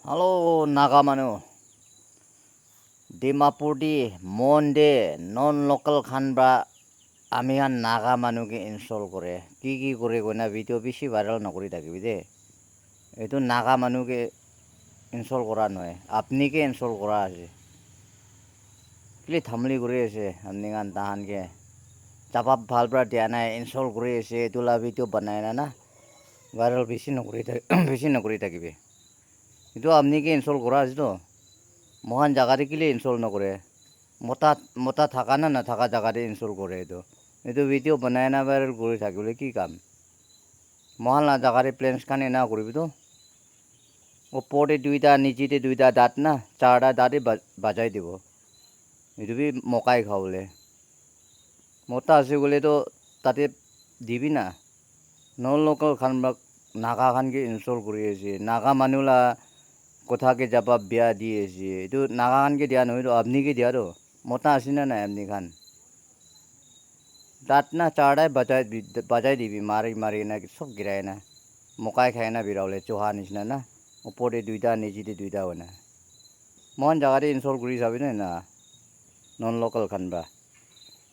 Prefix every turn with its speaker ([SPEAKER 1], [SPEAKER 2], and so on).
[SPEAKER 1] Halo naga manu Dimapur di monde non local khan ba আমি আর নাগা মানুহকে install কৰে কি কৰে কইনা ভিডিঅ' বেছি ভাইৰেল নকৰি থাকিবি দে এইটো নাগা মানুহকে ইনষ্টল কৰা নহয় আপনিকে ইনষ্টল কৰা আছে কেলে থামলি কৰি আছে আপনি গান তাহানকে জবাব ভাল পৰা দিয়া নাই ইনষ্টল কৰি আছে এইটোলা ভিডিঅ' বনাই না ভাইৰেল বেছি নকৰি থাকিবি এইটো আপনিকে ইনষ্টল কৰা আছে তো মহান জাগাতে কেলে ইনষ্টল নকৰে মতা থাকা না নাথাকা জাগাতে ইনষ্টল কৰে এইটো ভিডিঅ' বনাই না ভাইৰেল কৰি থাকিবলৈ কি কাম মহান জাগাতে প্লেন্স খানে না কৰিবি তো ওপৰতে দুইটা নিচিতে দুইটা দাঁত না চাৰটা দাঁতে বাজাই দিব এইটো বি মকাই খাবলৈ মতা আছে গ'লেতো তাতে দিবি না নন লোকেল খান নাগা খানকে ইনষ্টল কৰি আছে নাগা মানুহলা কথাকে জবাব বিয়া দি আছে এইটো নাগা খানকে দিয়া নহয় আপনিকে দিয়া তো মতা আছে না নাই আপনি খান দাঁত না চাৰটাই বাজাই দিবি মাৰি না চব গিৰাই না মকাই খাই না বিৰালে চোহা নিচিনা না ওপৰতে দুইটা নিচিতে দুইটা হয় না মহান জাগাতে ইনষ্টল কৰি চাবি না নন লোকেল খান বা